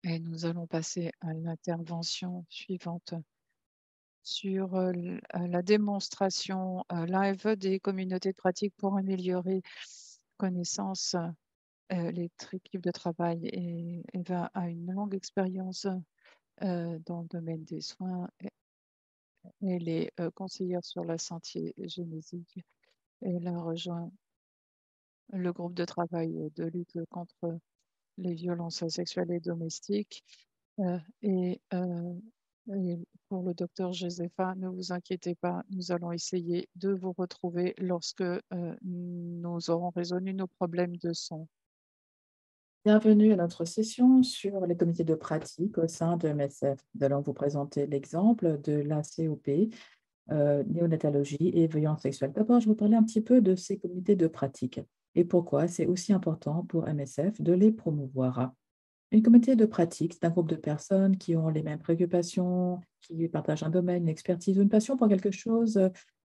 Et nous allons passer à l'intervention suivante sur la démonstration live des communautés de pratique pour améliorer connaissances. Notre équipe de travail Eva a une longue expérience dans le domaine des soins. Elle est conseillère sur la santé génétique. Elle a rejoint le groupe de travail de lutte contre les violences sexuelles et domestiques. Euh, et, euh, et pour le docteur Josepha, ne vous inquiétez pas, nous allons essayer de vous retrouver lorsque nous aurons résolu nos problèmes de son. Bienvenue à notre session sur les comités de pratique au sein de MSF. Nous allons vous présenter l'exemple de la COP, néonatologie et violence sexuelle. D'abord, je vais vous parler un petit peu de ces comités de pratique et pourquoi c'est aussi important pour MSF de les promouvoir. Une comité de pratique, c'est un groupe de personnes qui ont les mêmes préoccupations, qui partagent un domaine, une expertise ou une passion pour quelque chose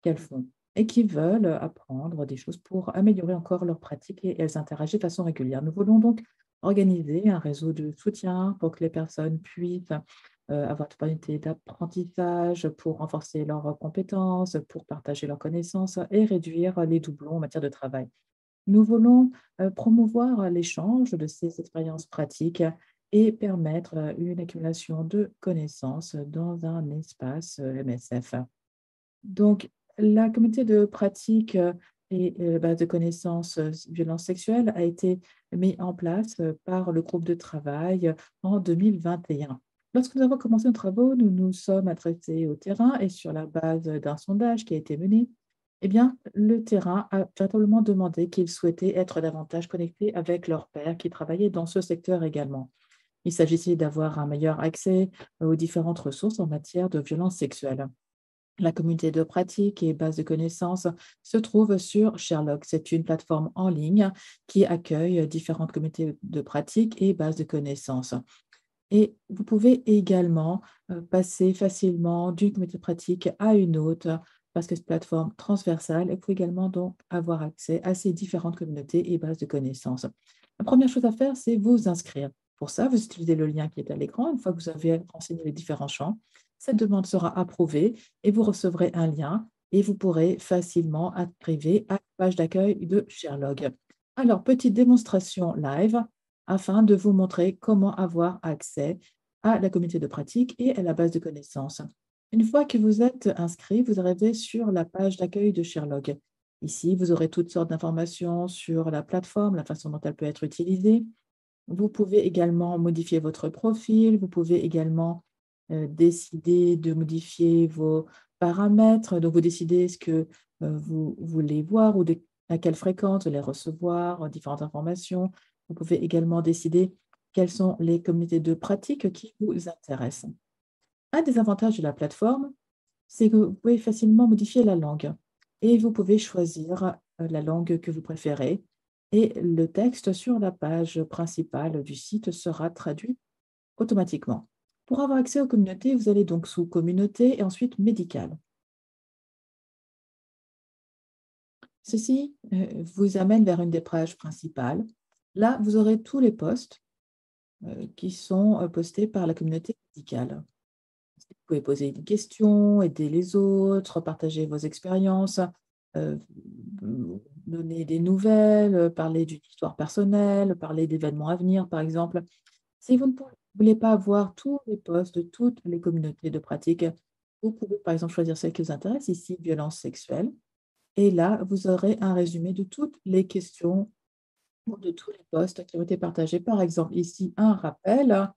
qu'elles font et qui veulent apprendre des choses pour améliorer encore leur pratique et elles interagissent de façon régulière. Nous voulons donc organiser un réseau de soutien pour que les personnes puissent avoir une opportunité d'apprentissage, pour renforcer leurs compétences, pour partager leurs connaissances et réduire les doublons en matière de travail. Nous voulons promouvoir l'échange de ces expériences pratiques et permettre une accumulation de connaissances dans un espace MSF. Donc, la communauté de pratique et base de connaissances violences sexuelles a été mis en place par le groupe de travail en 2021. Lorsque nous avons commencé nos travaux, nous nous sommes adressés au terrain et sur la base d'un sondage qui a été mené, eh bien, le terrain a véritablement demandé qu'ils souhaitaient être davantage connectés avec leurs pairs qui travaillaient dans ce secteur également. Il s'agissait d'avoir un meilleur accès aux différentes ressources en matière de violences sexuelles. La communauté de pratique et base de connaissances se trouve sur Sherlock. C'est une plateforme en ligne qui accueille différentes communautés de pratique et bases de connaissances. Et vous pouvez également passer facilement d'une communauté de pratique à une autre parce que c'est une plateforme transversale et vous pouvez également donc avoir accès à ces différentes communautés et bases de connaissances. La première chose à faire, c'est vous inscrire. Pour ça, vous utilisez le lien qui est à l'écran. Une fois que vous avez renseigné les différents champs, cette demande sera approuvée et vous recevrez un lien et vous pourrez facilement arriver à la page d'accueil de Sherlock. Alors, petite démonstration live afin de vous montrer comment avoir accès à la communauté de pratique et à la base de connaissances. Une fois que vous êtes inscrit, vous arrivez sur la page d'accueil de Sherlock. Ici, vous aurez toutes sortes d'informations sur la plateforme, la façon dont elle peut être utilisée. Vous pouvez également modifier votre profil. Vous pouvez également décider de modifier vos paramètres. Donc, vous décidez ce que vous voulez voir ou à quelle fréquence vous allez recevoir différentes informations. Vous pouvez également décider quelles sont les communautés de pratique qui vous intéressent. Un des avantages de la plateforme, c'est que vous pouvez facilement modifier la langue et vous pouvez choisir la langue que vous préférez et le texte sur la page principale du site sera traduit automatiquement. Pour avoir accès aux communautés, vous allez donc sous Communauté et ensuite Médicale. Ceci vous amène vers une des pages principales. Là, vous aurez tous les posts qui sont postés par la communauté médicale. Vous pouvez poser une question, aider les autres, partager vos expériences, euh, donner des nouvelles, parler d'une histoire personnelle, parler d'événements à venir, par exemple. Si vous ne voulez pas avoir tous les posts de toutes les communautés de pratique, vous pouvez par exemple choisir celle qui vous intéresse, ici, violence sexuelle. Et là, vous aurez un résumé de toutes les questions ou de tous les posts qui ont été partagés. Par exemple, ici, un rappel,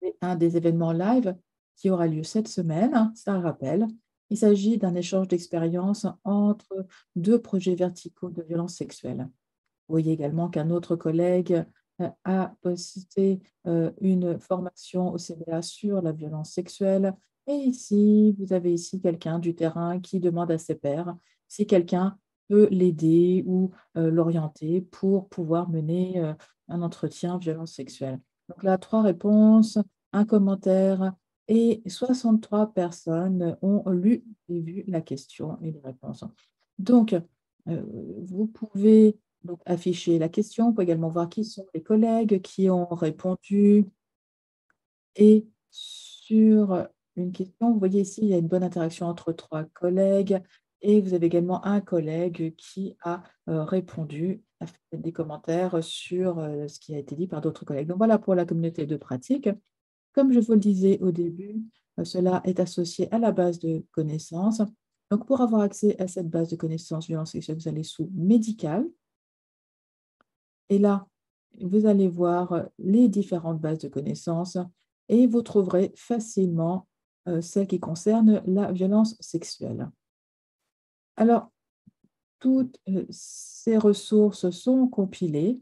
c'est un des événements live qui aura lieu cette semaine. C'est un rappel. Il s'agit d'un échange d'expériences entre deux projets verticaux de violence sexuelle. Vous voyez également qu'un autre collègue a posté une formation au CBA sur la violence sexuelle. Et ici, vous avez ici quelqu'un du terrain qui demande à ses pairs si quelqu'un peut l'aider ou l'orienter pour pouvoir mener un entretien violence sexuelle. Donc là, trois réponses, un commentaire et 63 personnes ont lu et vu la question et les réponses. Donc, vous pouvez donc afficher la question. On peut également voir qui sont les collègues qui ont répondu. Et sur une question, vous voyez ici, il y a une bonne interaction entre 3 collègues et vous avez également un collègue qui a, répondu, a fait des commentaires sur, ce qui a été dit par d'autres collègues. Donc voilà pour la communauté de pratique. Comme je vous le disais au début, cela est associé à la base de connaissances. Donc pour avoir accès à cette base de connaissances violences sexuelles, vous allez sous médical et là, vous allez voir les différentes bases de connaissances et vous trouverez facilement celles qui concernent la violence sexuelle. Alors, toutes ces ressources sont compilées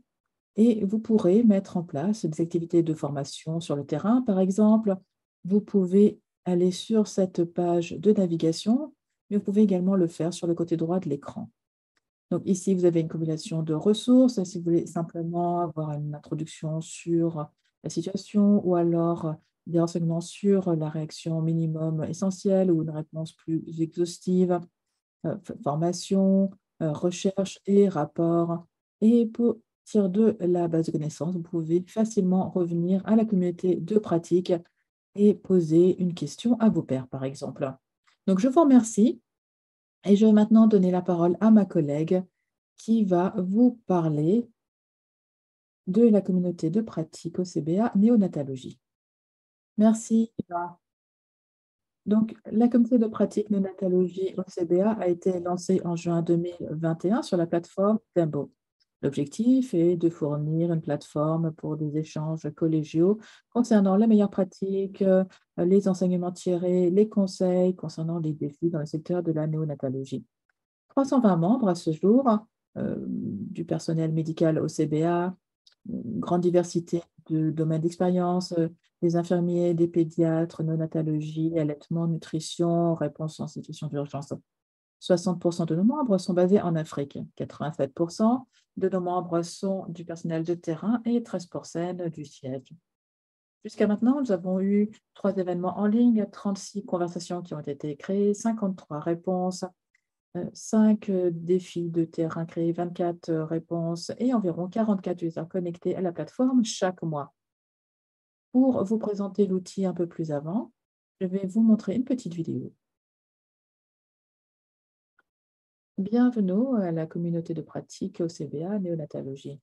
et vous pourrez mettre en place des activités de formation sur le terrain. Par exemple, vous pouvez aller sur cette page de navigation, mais vous pouvez également le faire sur le côté droit de l'écran. Donc ici, vous avez une compilation de ressources. Si vous voulez simplement avoir une introduction sur la situation ou alors des renseignements sur la réaction minimum essentielle ou une réponse plus exhaustive, formation, recherche et rapport. Et pour partir de la base de connaissances, vous pouvez facilement revenir à la communauté de pratique et poser une question à vos pairs, par exemple. Donc, je vous remercie et je vais maintenant donner la parole à ma collègue qui va vous parler de la communauté de pratique au CBA néonatologie. Merci, Eva. Donc, la communauté de pratique néonatologie au CBA a été lancée en juin 2021 sur la plateforme Tembo. L'objectif est de fournir une plateforme pour des échanges collégiaux concernant les meilleures pratiques, les enseignements tirés, les conseils concernant les défis dans le secteur de la néonatologie. 320 membres à ce jour, du personnel médical au CBA, une grande diversité de domaines d'expérience, des infirmiers, des pédiatres, néonatologie, allaitement, nutrition, réponse en situation d'urgence. 60% de nos membres sont basés en Afrique, 87% de nos membres sont du personnel de terrain et 13% du siège. Jusqu'à maintenant, nous avons eu 3 événements en ligne, 36 conversations qui ont été créées, 53 réponses, 5 défis de terrain créés, 24 réponses et environ 44 users connectés à la plateforme chaque mois. Pour vous présenter l'outil un peu plus avant, je vais vous montrer une petite vidéo. Bienvenue à la communauté de pratique au CBA Néonatologie.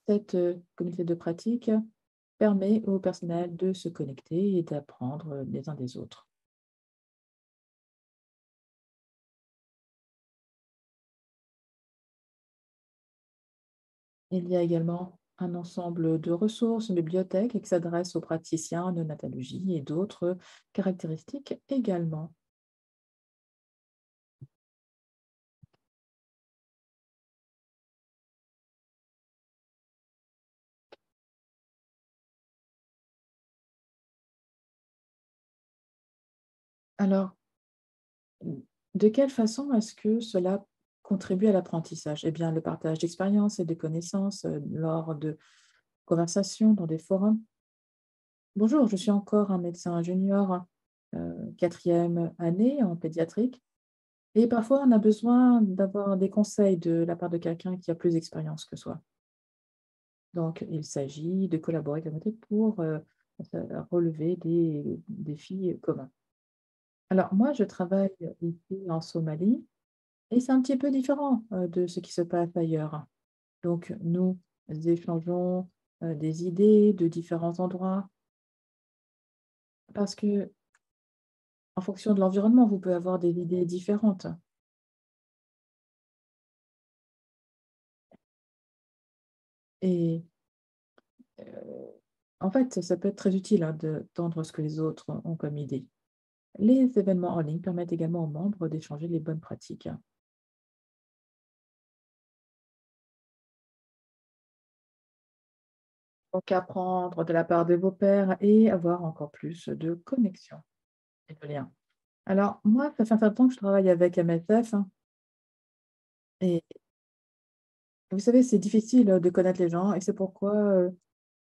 Cette communauté de pratique permet au personnel de se connecter et d'apprendre les uns des autres. Il y a également un ensemble de ressources, une bibliothèque qui s'adresse aux praticiens en néonatologie et d'autres caractéristiques également. Alors, de quelle façon est-ce que cela contribue à l'apprentissage? Eh bien, le partage d'expériences et de connaissances lors de conversations dans des forums. Bonjour, je suis encore un médecin junior, 4e année en pédiatrique. Et parfois, on a besoin d'avoir des conseils de la part de quelqu'un qui a plus d'expérience que soi. Donc, il s'agit de collaborer avec la communauté pour relever des défis communs. Alors, moi, je travaille ici en Somalie et c'est un petit peu différent de ce qui se passe ailleurs. Donc, nous échangeons des idées de différents endroits parce que, en fonction de l'environnement, vous pouvez avoir des idées différentes. Et en fait, ça peut être très utile d'entendre ce que les autres ont comme idée. Les événements en ligne permettent également aux membres d'échanger les bonnes pratiques. Donc, apprendre de la part de vos pairs et avoir encore plus de connexion et de liens. Alors, moi, ça fait un certain temps que je travaille avec MSF, hein, et vous savez, c'est difficile de connaître les gens et c'est pourquoi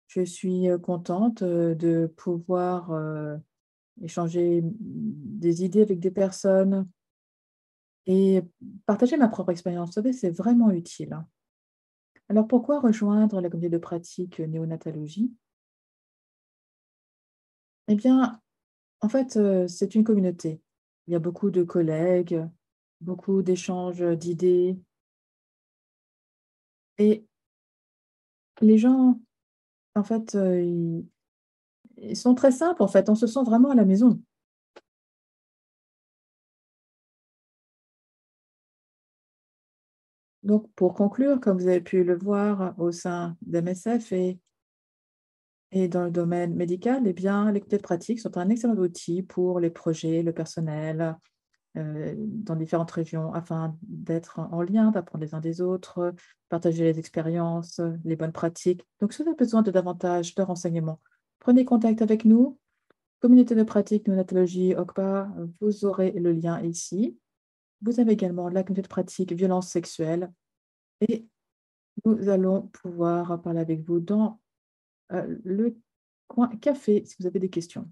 je suis contente de pouvoir échanger des idées avec des personnes Et partager ma propre expérience, vous savez, c'est vraiment utile, hein. Alors pourquoi rejoindre la communauté de pratique néonatologie? Eh bien, en fait, c'est une communauté. Il y a beaucoup de collègues, beaucoup d'échanges d'idées et les gens, en fait, ils sont très simples, en fait, on se sent vraiment à la maison. Donc pour conclure, comme vous avez pu le voir au sein d'MSF et dans le domaine médical, eh bien, les comités de pratique sont un excellent outil pour les projets, le personnel, dans différentes régions afin d'être en lien, d'apprendre les uns des autres, partager les expériences, les bonnes pratiques. Donc, si vous avez besoin de davantage de renseignements, prenez contact avec nous. Communauté de pratique néonatologie OCPA, vous aurez le lien ici. Vous avez également la communauté de pratique violence sexuelle et nous allons pouvoir parler avec vous dans le coin café si vous avez des questions.